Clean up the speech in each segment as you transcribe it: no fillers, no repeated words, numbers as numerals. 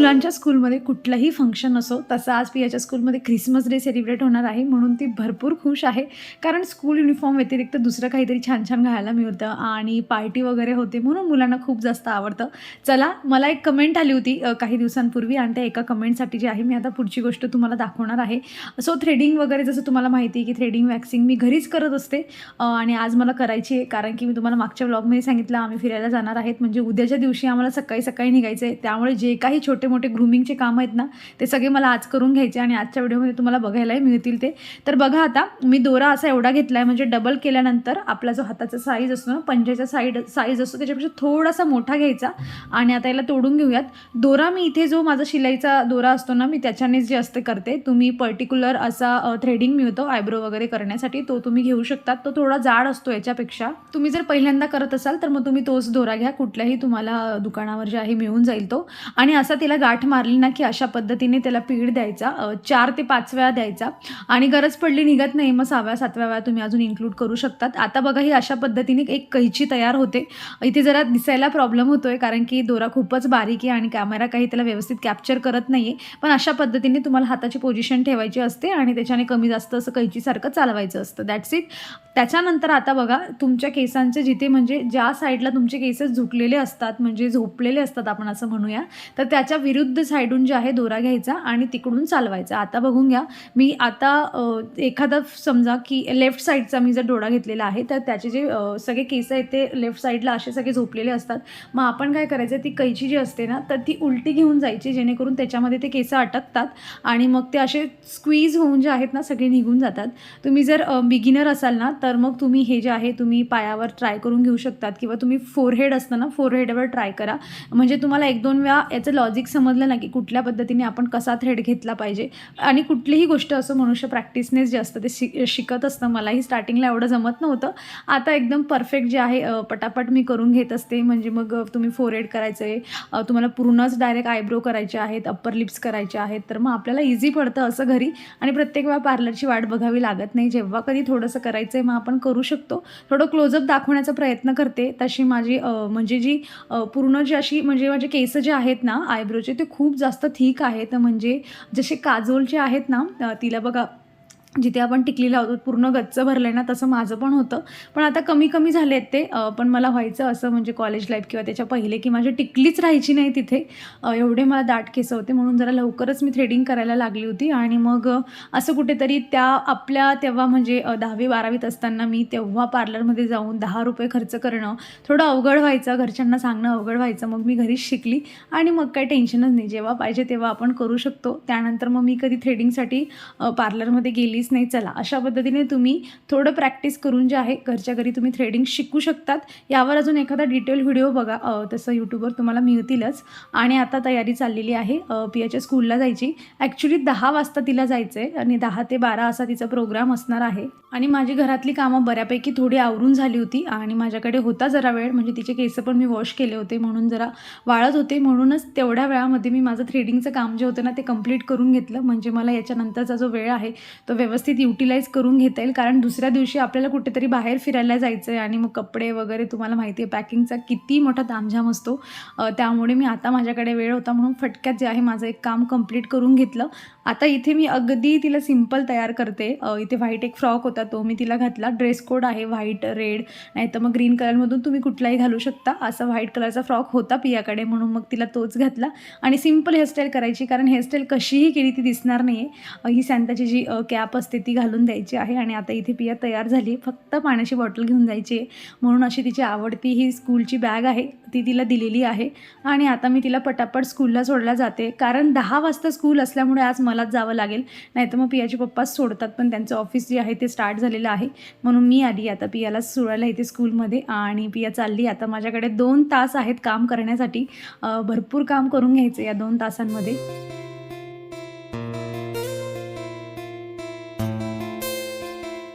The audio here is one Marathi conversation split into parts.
मुलांच्या स्कूलमध्ये कुठलंही फंक्शन असो, तसं आज पियाच्या स्कूलमध्ये ख्रिसमस डे सेलिब्रेट होणार आहे, म्हणून ती भरपूर खुश आहे. कारण स्कूल युनिफॉर्म व्यतिरिक्त दुसरं काहीतरी छान-छान घालायला मिळतं आणि पार्टी वगैरे होते, म्हणून मुलांना खूप जास्त आवडतं. चला, मला एक कमेंट आली होती काही दिवसांपूर्वी आणि त्या एका कमेंटसाठी जी आहे मी आता पुढची गोष्ट तुम्हाला दाखवणार आहे. सो थ्रेडिंग वगैरे जसं तुम्हाला माहिती आहे, की थ्रेडिंग, वॅक्सिंग मी घरीच करत असते आणि आज मला करायची आहे, कारण की मी तुम्हाला मागच्या व्लॉगमध्ये सांगितलं आम्ही फिरायला जाणार आहेत. म्हणजे उद्याच्या दिवशी आम्हाला सकाळी निघायचं आहे. त्यामुळे जे काही छोटे-मोठे ग्रूमिंगचे कामं आहेत ना, ते सगळे मला आज करून घ्यायचे आणि आजच्या व्हिडिओमध्ये तुम्हाला बघायलाही मिळतील ते. तर बघा आता मी दोरा असा एवढा घेतला आहे, म्हणजे डबल केल्यानंतर आपला जो हाताचा साईज असतो ना, पंजाचा साईज असतो त्याच्यापेक्षा थोडासा मोठा घ्यायचा आणि आता याला तोडून घेऊयात. दोरा मी इथे जो माझा शिलाईचा दोरा असतो ना, मी त्याच्यानेच जे असते करते. तुम्ही पर्टिक्युलर असा थ्रेडिंग मिळतो आयब्रो वगैरे करण्यासाठी, तो तुम्ही घेऊ शकता. तो थोडा जाड असतो याच्यापेक्षा. तुम्ही जर पहिल्यांदा करत असाल तर मग तुम्ही तोच दोरा घ्या, कुठल्याही तुम्हाला दुकानावर जे आहे मिळून जाईल तो. आणि असा तिला गाठ मारली ना, की अशा पद्धतीने त्याला पीड द्यायचा, 4 ते 5 वेळा द्यायचा आणि गरज पडली निघत नाही मग 6व्या-7व्या वेळा तुम्ही अजून इन्क्लूड करू शकतात. आता बघा ही अशा पद्धतीने एक कैची तयार होते. इथे जरा दिसायला प्रॉब्लेम होतोय कारण की दोरा खूपच बारीक आहे आणि कॅमेरा काही त्याला व्यवस्थित कॅप्चर करत नाही आहे. पण अशा पद्धतीने तुम्हाला हाताची पोझिशन ठेवायची असते आणि त्याच्याने कमी जास्त असं कैचीसारखं चालवायचं असतं. That's it. त्याच्यानंतर आता बघा तुमच्या केसांचे जिथे म्हणजे ज्या साईडला तुमचे केस झुकलेले असतात, म्हणजे झोपलेले असतात आपण असं म्हणूया, तर त्याच्या विरुद्ध साईडून जे आहे दोरा घ्यायचा आणि तिकडून चालवायचा. आता बघून घ्या, मी आता एखादा समजा की लेफ्ट साईडचा मी जर दोरा घेतलेला आहे तर त्याचे जे सगळे केस आहेत ते लेफ्ट साईडला असे सगळे झोपलेले असतात. मग आपण काय करायचं, ती कैची जी असते ना तर ती उलटी घेऊन जायची, जेणेकरून त्याच्यामध्ये ते केस अटकतात आणि मग ते असे स्क्वीज होऊन जे आहेत ना सगळे निघून जातात. तुम्ही जर बिगिनर असाल ना तर मग तुम्ही हे जे आहे तुम्ही पायावर ट्राय करून घेऊ शकतात किंवा तुम्ही फोरहेड असतं ना, फोरहेडवर ट्राय करा. म्हणजे तुम्हाला 1-2 वेळा याचं लॉजिक समजलं ना, की कुठल्या पद्धतीने आपण कसा थ्रेड घेतला पाहिजे. आणि कुठलीही गोष्ट असं मनुष्य प्रॅक्टिसनेच जे असतं ते शिकत असतं. मलाही स्टार्टिंगला एवढं जमत नव्हतं. आता एकदम परफेक्ट जे आहे पटापट मी करून घेत असते. म्हणजे मग तुम्ही फोरहेड करायचं आहे, तुम्हाला पूर्णच डायरेक्ट आयब्रो करायचे आहेत, अप्पर लिप्स करायचे आहेत, तर मग आपल्याला इझी पडतं असं घरी आणि प्रत्येक वेळा पार्लरची वाट बघावी लागत नाही. जेव्हा कधी थोडंसं करायचं आहे मग आपण करू शकतो. थोडं क्लोजअप दाखवण्याचा प्रयत्न करते. तशी माझी म्हणजे जी पूर्ण जी अशी म्हणजे माझे केस जे आहेत ना आयब्रोचे ते खूप जास्त थिक आहेत. म्हणजे जसे काजोलचे आहेत ना, तिला बघा जिथे आपण टिकली लावतो पूर्ण गच्च भरलं आहे ना, तसं माझं पण होतं. पण आता कमी झाले आहेत ते. पण मला व्हायचं असं म्हणजे कॉलेज लाईफ किंवा त्याच्या पहिले की माझी टिकलीच राहायची नाही तिथे. एवढे मला दाट केस होते, म्हणून जरा लवकरच मी थ्रेडिंग करायला लागली होती. आणि मग असं कुठेतरी त्या आपल्या तेव्हा म्हणजे 10वी-12वीत असताना मी तेव्हा पार्लरमध्ये जाऊन ₹10 खर्च करणं थोडं अवघड व्हायचं, घरच्यांना सांगणं अवघड व्हायचं. मग मी घरीच शिकली आणि मग काही टेन्शनच नाही. जेव्हा पाहिजे तेव्हा आपण करू शकतो. त्यानंतर मग मी कधी थ्रेडिंगसाठी पार्लरमध्ये गेलीच नाही. चला, अशा पद्धतीने तुम्ही थोडं प्रॅक्टिस करून जे आहे घरच्या घरी तुम्ही थ्रेडिंग शिकू शकतात. यावर अजून एखादा डिटेल व्हिडिओ बघा, तसं यूट्यूबवर तुम्हाला मिळतीलच. आणि आता तयारी चाललेली आहे पियाच्या स्कूलला जायची. ॲक्च्युली 10 वाजता तिला जायचं आहे आणि 10 ते 12 असा तिचा प्रोग्राम असणार आहे. आणि माझी घरातली कामं बऱ्यापैकी थोडी आवरून झाली होती आणि माझ्याकडे होता जरा वेळ, म्हणजे तिचे केस पण मी वॉश केले होते म्हणून जरा वाळत होते. म्हणूनच तेवढ्या वेळामध्ये मी माझं थ्रेडिंगचं काम जे होतं ना ते कंप्लीट करून घेतलं. म्हणजे मला याच्यानंतरचा जो वेळ आहे तो व्यवस्थित युटिलाइज करून घेता येईल. कारण दुसऱ्या दिवशी आपल्याला कुठेतरी बाहेर फिरायला जायचं आहे आणि मग कपडे वगैरे तुम्हाला माहिती आहे पॅकिंगचा किती मोठा तामझाम असतो. त्यामुळे मी आता माझ्याकडे वेळ होता म्हणून फटक्यात जे आहे माझं एक काम कंप्लीट करून घेतलं. आता इथे मी अगदी तिला सिंपल तयार करते. इथे व्हाईट एक फ्रॉक होता तो मी तिला घातला. ड्रेस कोड आहे व्हाईट, रेड, नाही तर मग ग्रीन कलरमधून तुम्ही कुठलाही घालू शकता. असा व्हाईट कलरचा फ्रॉक होता पियाकडे म्हणून मग तिला तोच घातला. आणि सिंपल हेअरस्टाईल करायची, कारण हेअरस्टाईल कशीही केली ती दिसणार नाही आहे. ही सॅन्टाची जी कॅप असते ती घालून द्यायची आहे. आणि आता इथे पिया तयार झाली, फक्त पाण्याची बॉटल घेऊन जायची आहे. म्हणून अशी तिची आवडती ही स्कूलची बॅग आहे ती तिला दिलेली आहे. आणि आता मी तिला पटापट स्कूलला सोडायला जाते, कारण 10 वाजता स्कूल असल्यामुळे आज मलाच जावं लागेल. नाही तर मग पियाचे पप्पाच सोडतात, पण त्यांचं ऑफिस जे आहे ते स्टार्ट झालेलं आहे. म्हणून मी आली आता पियाला सोडायला इथे स्कूलमध्ये. आणि पिया चालली. आता माझ्याकडे 2 तास आहेत काम करण्यासाठी. भरपूर काम करून घ्यायचं या 2 तासांमध्ये.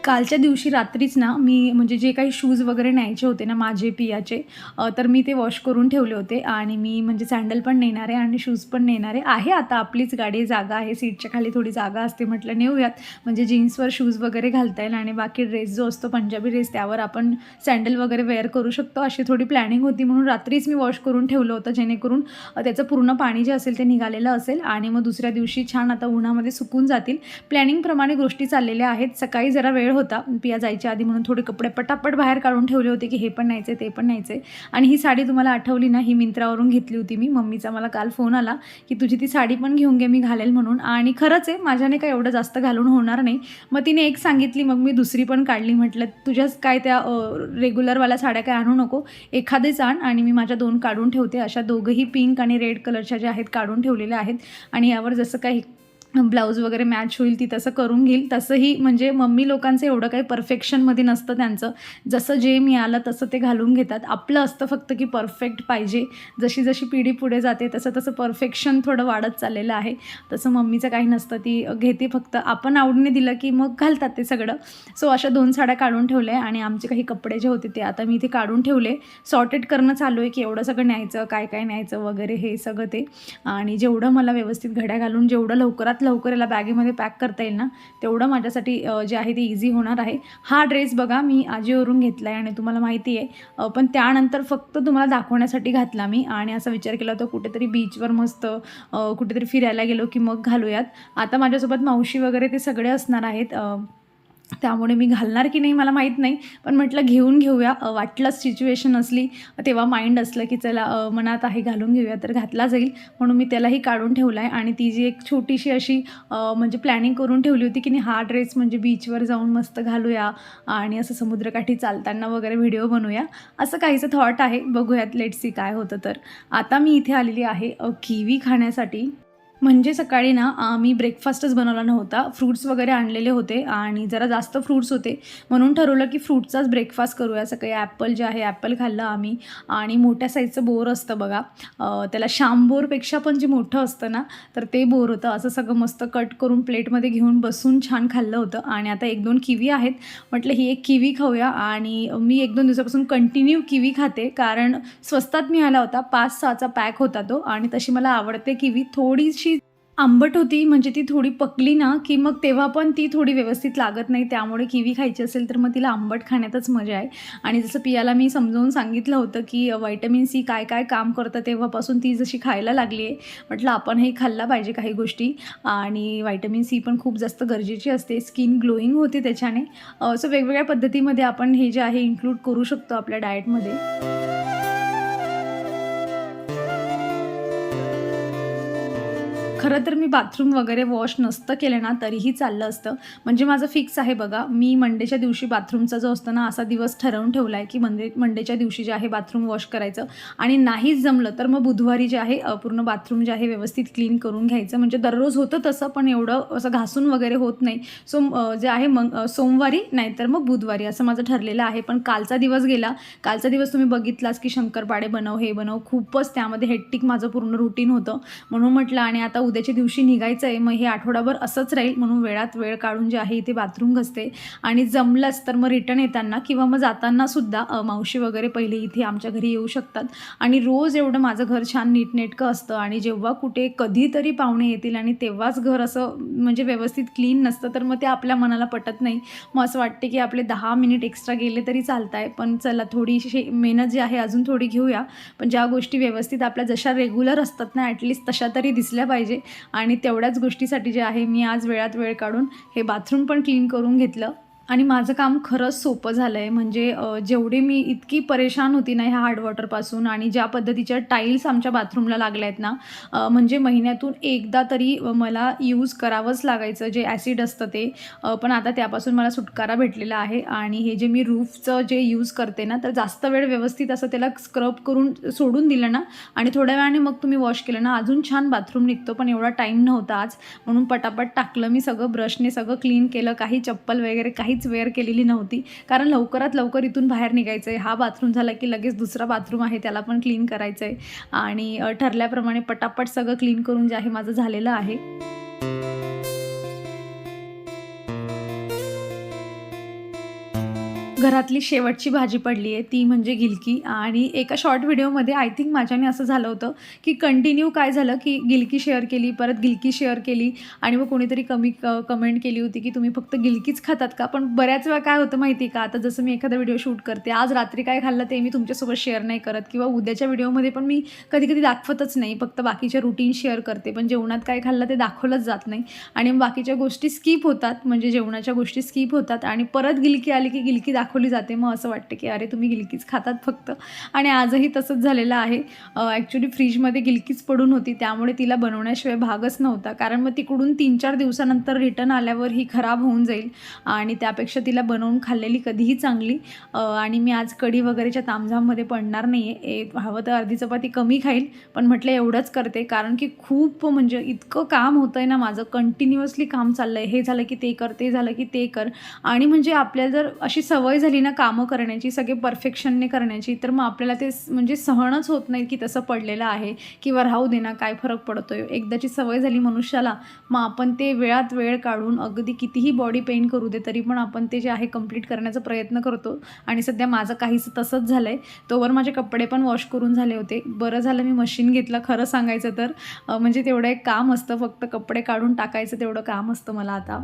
कालच्या दिवशी रात्रीच ना मी म्हणजे जे काही शूज वगैरे न्यायचे होते ना माझे पियाचे, तर मी ते वॉश करून ठेवले होते आणि मी म्हणजे सँडल पण नेणार आहे आणि शूज पण नेणार आहे. आता आपलीच गाडी, जागा आहे, सीटच्या खाली थोडी जागा असते, म्हटलं नेऊयात म्हणजे जीन्सवर शूज वगैरे घालता येईल आणि बाकी ड्रेस जो असतो पंजाबी ड्रेस त्यावर आपण सँडल वगैरे वेअर करू शकतो, अशी थोडी प्लॅनिंग होती. म्हणून रात्रीच मी वॉश करून ठेवलं होतं जेणेकरून त्याचं पूर्ण पाणी जे असेल ते निघालेलं असेल आणि मग दुसऱ्या दिवशी छान आता उन्हामध्ये सुकून जातील. प्लॅनिंगप्रमाणे गोष्टी चाललेल्या आहेत. सकाळी जरा वेळ होता पिया जायच्या आधी म्हणून थोडे कपडे पटापट बाहेर काढून ठेवले होते की हे पण न्यायचे ते पण न्यायचे. आणि ही साडी तुम्हाला आठवली ना, ही मिंत्रावरून घेतली होती मी. मम्मीचा मला काल फोन आला की तुझी ती साडी पण घेऊन घे, मी घालेल म्हणून. आणि खरंच आहे, माझ्याने काय एवढं जास्त घालून होणार नाही. मग तिने एक सांगितली, मग मी दुसरी पण काढली. म्हटलं तुझ्याच काय त्या रेग्युलरवाल्या साड्या काय आणू नको, एखादीच आण. आणि मी माझ्या 2 काढून ठेवते, अशा दोघंही पिंक आणि रेड कलरच्या ज्या आहेत काढून ठेवलेल्या आहेत. आणि यावर जसं काही ब्लाऊज वगैरे मॅच होईल ती तसं करून घेईल. तसंही म्हणजे मम्मी लोकांचं एवढं काही परफेक्शनमध्ये नसतं त्यांचं, जसं जे मिळालं तसं ते घालून घेतात. आपलं असतं फक्त की परफेक्ट पाहिजे. जशी जशी पिढी पुढे जाते तसं तसं परफेक्शन थोडं वाढत चाललेलं आहे. तसं मम्मीचं काही नसतं, ती घेते फक्त आपण आवडीने दिलं की मग घालतात ते सगळं. सो अशा 2 साड्या काढून ठेवल्या आणि आमचे काही कपडे जे होते ते आता मी इथे काढून ठेवले. सॉर्टेड करणं चालू आहे की एवढं सगळं न्यायचं, काय काय न्यायचं वगैरे हे सगळं ते. आणि जेवढं मला व्यवस्थित घड्या घालून जेवढं लवकर याला बॅगेमध्ये पॅक करता येईल ना, तेवढं माझ्यासाठी जे आहे ते इझी होणार आहे. हा ड्रेस बघा मी आजीवरून घेतला आहे आणि तुम्हाला माहिती आहे, पण त्यानंतर फक्त तुम्हाला दाखवण्यासाठी घातला मी. आणि असा विचार केला होता कुठेतरी बीचवर मस्त कुठेतरी फिरायला गेलो की मग घालूयात. आता माझ्यासोबत मावशी वगैरे ते सगळे असणार आहेत, त्यामुळे मी घालणार की नाही मला माहीत नाही, पण म्हटलं घेऊन घेऊया. वाटलंच सिच्युएशन असली तेव्हा माइंड असलं की चला मनात आहे घालून घेऊया तर घातला जाईल, म्हणून मी त्यालाही काढून ठेवला आहे. आणि ती जी एक छोटीशी अशी म्हणजे प्लॅनिंग करून ठेवली होती की नाही हा ड्रेस म्हणजे बीचवर जाऊन मस्त घालूया आणि असं समुद्रकाठी चालताना वगैरे व्हिडिओ बनवूया, असं काहीचं थॉट आहे. बघूयात, लेट्स सी काय होतं. तर आता मी इथे आलेली आहे किवी खाण्यासाठी. म्हणजे सकाळी ना मी ब्रेकफास्टच बनवला नव्हता, फ्रूट्स वगैरे आणलेले होते आणि जरा जास्त फ्रूट्स होते म्हणून ठरवलं की फ्रूटचाच ब्रेकफास्ट करूया. सकाळी ॲपल जे आहे ॲपल खाल्लं आम्ही. आणि मोठ्या साईजचं बोर असतं बघा, त्याला शांबोरपेक्षा पण जे मोठं असतं ना तर ते बोर होतं. असं सगळं मस्त कट करून प्लेटमध्ये घेऊन बसून छान खाल्लं होतं. आणि आता 1-2 किवी आहेत, म्हटलं ही एक किवी खाऊया. आणि मी 1-2 दिवसापासून कंटिन्यू किवी खाते, कारण स्वस्तात मिळाला होता, 5-6चा पॅक होता तो. आणि तशी मला आवडते किवी. थोडीशी आंबट होती, म्हणजे ती थोडी पकली ना की मग तेव्हा पण ती थोडी व्यवस्थित लागत नाही, त्यामुळे किवी खायची असेल तर मग तिला आंबट खाण्यातच मजा आहे. आणि जसं पियाला मी समजावून सांगितलं होतं की व्हिटॅमिन सी काय काय काम करतं, तेव्हापासून ती जशी खायला लागली आहे, म्हटलं आपण हे खाल्ला पाहिजे काही गोष्टी. आणि व्हिटॅमिन सी पण खूप जास्त गरजेची असते, स्किन ग्लोईंग होते त्याच्याने. सो वेगवेगळ्या पद्धतीमध्ये आपण हे जे आहे इन्क्लूड करू शकतो आपल्या डाएटमध्ये. खरं तर मी बाथरूम वगैरे वॉश नसतं केलं ना तरीही चाललं असतं. म्हणजे माझं फिक्स आहे बघा, मी मंडेच्या दिवशी बाथरूमचा जो असतो ना असा दिवस ठरवून ठेवला आहे की मंडेच्या दिवशी जे आहे बाथरूम वॉश करायचं. आणि नाहीच जमलं तर मग बुधवारी जे आहे पूर्ण बाथरूम जे आहे व्यवस्थित क्लीन करून घ्यायचं. म्हणजे दररोज होतं तसं, पण एवढं असं घासून वगैरे होत नाही. सो जे आहे मग सोमवारी नाहीतर मग बुधवारी असं माझं ठरलेलं आहे. पण कालचा दिवस गेला, कालचा दिवस तुम्ही बघितलाच की शंकरपाळे बनव, हे बनव, खूपच त्यामध्ये हेक्टिक माझं पूर्ण रुटीन होतं. म्हणून म्हटलं आणि आता उद्याच्या दिवशी निघायचं आहे, मग हे आठवडाभर असंच राहील, म्हणून वेळात वेळ काढून जे आहे इथे बाथरूम घसते. आणि जमलंच तर मग रिटर्न येताना किंवा मग जाताना सुद्धा मावशी वगैरे पहिले इथे आमच्या घरी येऊ शकतात. आणि रोज एवढं माझं घर छान नीटनेटकं असतं. आणि जेव्हा कुठे कधीतरी पाहुणे येतील आणि तेव्हाच घर असं म्हणजे व्यवस्थित क्लीन नसतं तर मग ते आपल्या मनाला पटत नाही. मग असं वाटते की आपले 10 मिनिट एक्स्ट्रा गेले तरी चालत आहे, पण चला थोडीशी मेहनत जी आहे अजून थोडी घेऊया. पण ज्या गोष्टी व्यवस्थित आपल्या जशा रेग्युलर असतात ना ॲटलिस्ट तशा तरी दिसल्या पाहिजे. आणि तेवढ्याच गोष्टीसाठी जे आहे मी आज वेळात वेळ काढून हे बाथरूम पण क्लीन करून घेतलं. आणि माझं काम खरंच सोपं झालं आहे. म्हणजे जेवढे मी इतकी परेशान होती ना ह्या हार्ड वॉटरपासून, आणि ज्या पद्धतीच्या टाईल्स आमच्या बाथरूमला लागल्या आहेत ना, म्हणजे महिन्यातून एकदा तरी मला यूज करावंच लागायचं जे ॲसिड असतं ते. पण आता त्यापासून मला सुटकारा भेटलेला आहे. आणि हे जे मी रूफचं जे यूज करते ना, तर जास्त वेळ व्यवस्थित असं त्याला स्क्रब करून सोडून दिलं ना आणि थोड्या वेळाने मग तुम्ही वॉश केलं ना, अजून छान बाथरूम निघतो. पण एवढा टाईम नव्हता आज, म्हणून पटापट टाकलं मी सगळं, ब्रशने सगळं क्लीन केलं. काही चप्पल वगैरे काहीच वेअर केलेली नव्हती, कारण लवकरात लवकर इथून बाहेर निघायचं आहे. हा बाथरूम झाला की लगेच दुसरा बाथरूम आहे त्याला पण क्लीन करायचं आहे. आणि ठरल्याप्रमाणे पटापट सगळं क्लीन करून जे आहे माझं झालेलं आहे. घरातली शेवटची भाजी पडली आहे ती म्हणजे गिलकी. आणि एका शॉर्ट व्हिडिओमध्ये आय थिंक माझ्याने असं झालं होतं की कंटिन्यू काय झालं की गिलकी शेअर केली, परत गिलकी शेअर केली आणि मग कोणीतरी कमेंट केली होती की तुम्ही फक्त गिलकीच खातात का? पण बऱ्याच वेळा काय होतं माहिती आहे का, आता जसं मी एखादा व्हिडिओ शूट करते, आज रात्री काय खाल्लं ते मी तुमच्यासोबत शेअर नाही करत किंवा उद्याच्या व्हिडिओमध्ये पण मी कधी-कधी दाखवतच नाही, फक्त बाकीचे रुटीन शेअर करते. पण जेवणात काय खाल्लं ते दाखवलंच जात नाही आणि बाकीच्या गोष्टी स्किप होतात, म्हणजे जेवणाच्या गोष्टी स्किप होतात आणि परत गिलकी आली की गिलकी दाखवली जाते. मग असं वाटतं की अरे तुम्ही गिलकीच खातात फक्त. आणि आजही तसंच झालेलं आहे. ॲक्च्युली फ्रीजमध्ये गिलकीच पडून होती, त्यामुळे तिला बनवण्याशिवाय भागच नव्हता. कारण मग तिकडून 3-4 दिवसानंतर रिटर्न आल्यावर ही खराब होऊन जाईल आणि त्यापेक्षा तिला बनवून खाल्लेली कधीही चांगली. आणि मी आज कढी वगैरेच्या तामझाममध्ये पडणार नाही आहे. हवं तर अर्धी चपाती कमी खाईल, पण म्हटलं एवढंच करते कारण की खूप म्हणजे इतकं काम होतं आहे ना माझं, कंटिन्युअसली काम चाललं आहे. हे झालं की ते कर, ते झालं की ते कर. आणि म्हणजे आपल्याला जर अशी सवय झाली ना कामं करण्याची, सगळे परफेक्शनने करण्याची, तर मग आपल्याला ते म्हणजे सहनच होत नाही की तसं पडलेलं आहे किंवा राहू दे ना, काय फरक पडतोय. एकदाची सवय झाली मनुष्याला, मग आपण ते वेळात वेळ काढून अगदी कितीही बॉडी पेन करू दे तरी पण आपण ते जे आहे कंप्लीट करण्याचा प्रयत्न करतो. आणि सध्या माझं काहीसं तसंच झालं आहे. तोवर माझे कपडे पण वॉश करून झाले होते. बरं झालं मी मशीन घेतलं खरं सांगायचं तर. म्हणजे तेवढं एक काम असतं, फक्त कपडे काढून टाकायचं तेवढं काम असतं मला आता.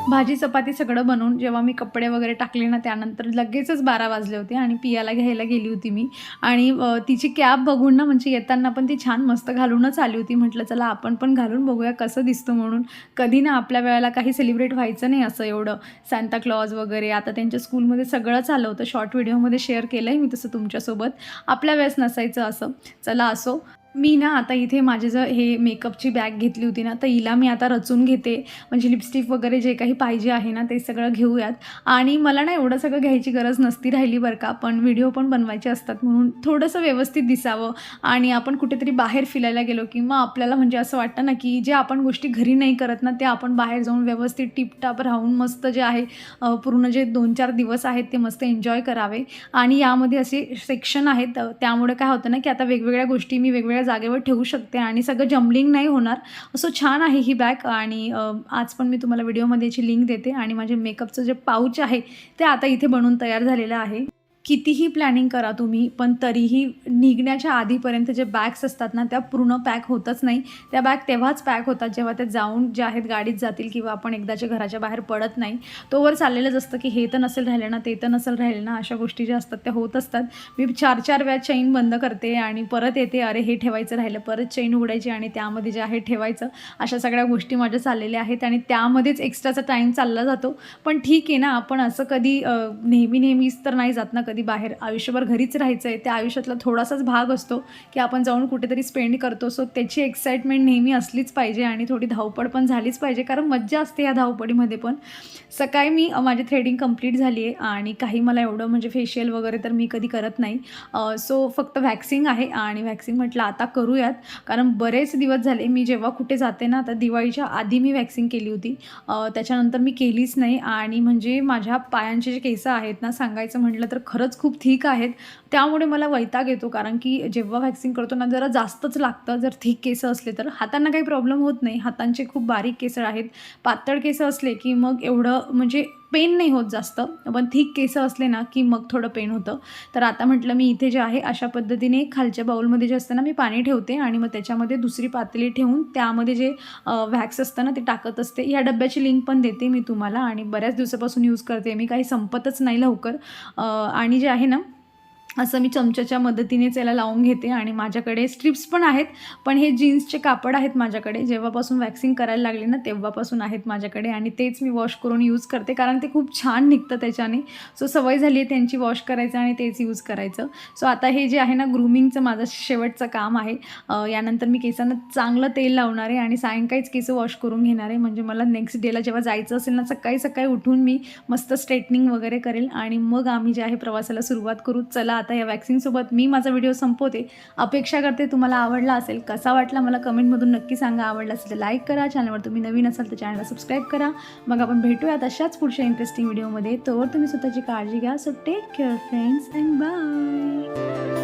भाजी चपाती सगळं बनवून जेव्हा मी कपडे वगैरे टाकले ना, त्यानंतर लगेचच 12 वाजले होते आणि पियाला घ्यायला गेली होती मी. आणि तिची कॅप बघून ना, म्हणजे येताना पण ती छान मस्त घालूनच आली होती. म्हटलं चला आपण पण घालून बघूया कसं दिसतं म्हणून. कधी ना आपल्या वेळेला काही सेलिब्रेट व्हायचं नाही असं एवढं, सांता क्लॉज वगैरे. आता त्यांच्या स्कूलमध्ये सगळंच आलं होतं. शॉर्ट व्हिडिओमध्ये शेअर केलं आहे मी तसं तुमच्यासोबत. आपल्या वेळेस नसायचं असं. चला असो. मी ना आता इथे माझे जर हे मेकअपची बॅग घेतली होती ना, तर हिला मी आता रचून घेते. म्हणजे लिपस्टिक वगैरे जे काही पाहिजे आहे ना, ते सगळं घेऊयात. आणि मला ना एवढं सगळं घ्यायची गरज नसती राहिली बरं का, पण व्हिडिओ पण बनवायचे असतात म्हणून थोडंसं व्यवस्थित दिसावं. आणि आपण कुठेतरी बाहेर फिरायला गेलो किंवा आपल्याला म्हणजे असं वाटतं ना, की जे आपण गोष्टी घरी नाही करत ना, ते आपण बाहेर जाऊन व्यवस्थित टिपटाप राहून मस्त जे आहे पूर्ण जे 2-4 दिवस आहेत ते मस्त एन्जॉय करावे. आणि यामध्ये असे सेक्शन आहेत, त्यामुळे काय होतं ना, की आता वेगवेगळ्या गोष्टी मी वेगवेगळ्या जागेवर ठेवू शकते आणि सगळं जम्बलिंग नाही होणार. असं छान आहे ही बॅग. आणि आज पण मी तुम्हाला व्हिडिओमध्ये याची लिंक देते. आणि माझे मेकअपचं जे पाऊच आहे ते आता इथे बनवून तयार झालेलं आहे. कितीही प्लॅनिंग करा तुम्ही, पण तरीही निघण्याच्या आधीपर्यंत जे बॅग्स असतात ना, त्या पूर्ण पॅक होतच नाही. त्या बॅग तेव्हाच पॅक होतात जेव्हा त्या जाऊन जे आहेत गाडीत जातील किंवा आपण एकदाच्या घराच्या बाहेर पडत नाही. तोवर चाललेलंच असतं की हे तर नसेल राहिलं ना, ते तर नसेल राहिलं ना, अशा गोष्टी ज्या असतात त्या होत असतात. मी 4-4 वेळा चैन बंद करते आणि परत येते, अरे हे ठेवायचं राहिलं, परत चैन उघडायची आणि त्यामध्ये जे आहे ठेवायचं. अशा सगळ्या गोष्टी माझ्या चाललेल्या आहेत आणि त्यामध्येच एक्स्ट्राचा टाईम चालला जातो. पण ठीक आहे ना, आपण असं कधी नेहमीच तर नाही जात ना कधी बाहेर. आयुष्यभर घरीच राहायचं आहे. त्या आयुष्यातला थोडासाच भाग असतो की आपण जाऊन कुठेतरी स्पेंड करतो. सो त्याची एक्साइटमेंट नेहमी असलीच पाहिजे आणि थोडी धावपळ पण झालीच पाहिजे, कारण मज्जा असते या धावपळीमध्ये पण. सकाळी मी माझी थ्रेडिंग कंप्लीट झाली आहे आणि काही मला एवढं म्हणजे फेशियल वगैरे तर मी कधी करत नाही. सो फक्त वॅक्सिंग आहे आणि वॅक्सिंग म्हटलं आता करूयात, कारण बरेच दिवस झाले मी जेव्हा कुठे जाते ना, तर दिवाळीच्या आधी मी वॅक्सिंग केली होती. त्याच्यानंतर मी केलीच नाही. आणि म्हणजे माझ्या पायांचे जे केस आहेत ना, सांगायचं म्हटलं तर खरंच खूप थिक आहेत. त्यामुळे मला वैताग येतो, कारण की जेव्हा वॅक्सिंग करतो ना जरा जास्तच लागतं. जर थिक केस असले तर हातांना काही प्रॉब्लेम होत नाही, हातांचे खूप बारीक केस आहेत. पातळ केस असले की मग एवढं म्हणजे पेन नाही होत जास्त, पण थिक केस असले ना की मग थोडं पेन होतं. तर आता म्हटलं मी इथे जे आहे अशा पद्धतीने खालच्या बाउलमध्ये जे असतं ना, मी पाणी ठेवते आणि मग त्याच्यामध्ये दुसरी पातेली ठेवून त्यामध्ये जे वॅक्स असतं ना ते टाकत असते. या डब्याची लिंक पण देते मी तुम्हाला आणि बऱ्याच दिवसापासून यूज करते मी, काही संपतच नाही लवकर. आणि जे आहे ना, असं मी चमच्याच्या मदतीनेच याला लावून घेते. आणि माझ्याकडे स्ट्रिप्स पण आहेत, पण हे जीन्सचे कापड आहेत माझ्याकडे. जेव्हापासून वॅक्सिंग करायला लागले ना तेव्हापासून आहेत माझ्याकडे आणि तेच मी वॉश करून यूज करते, कारण ते खूप छान निघतं त्याच्याने. सो सवय झाली आहे त्यांची वॉश करायचं आणि तेच यूज करायचं. सो आता हे जे आहे ना, ग्रूमिंगचं माझं शेवटचं काम आहे. यानंतर मी केसांना चांगलं तेल लावणार आहे आणि सायंकाळीच केस वॉश करून घेणार आहे. म्हणजे मला नेक्स्ट डेला जेव्हा जायचं असेल ना, सकाळी सकाळी उठून मी मस्त स्ट्रेटनिंग वगैरे करेल आणि मग आम्ही जे आहे प्रवासाला सुरुवात करू. चला आता या वॅक्सिंगसोबत मी माझा व्हिडिओ संपवते. अपेक्षा करते तुम्हाला आवडला असेल. कसा वाटला मला कमेंटमधून नक्की सांगा. आवडला असेल तर लाईक करा. चॅनलवर तुम्ही नवीन असाल तर चॅनलला सबस्क्राईब करा. मग आपण भेटूयात अशाच पुढच्या इंटरेस्टिंग व्हिडिओमध्ये. तोवर तुम्ही स्वतःची काळजी घ्या. So take care friends and bye.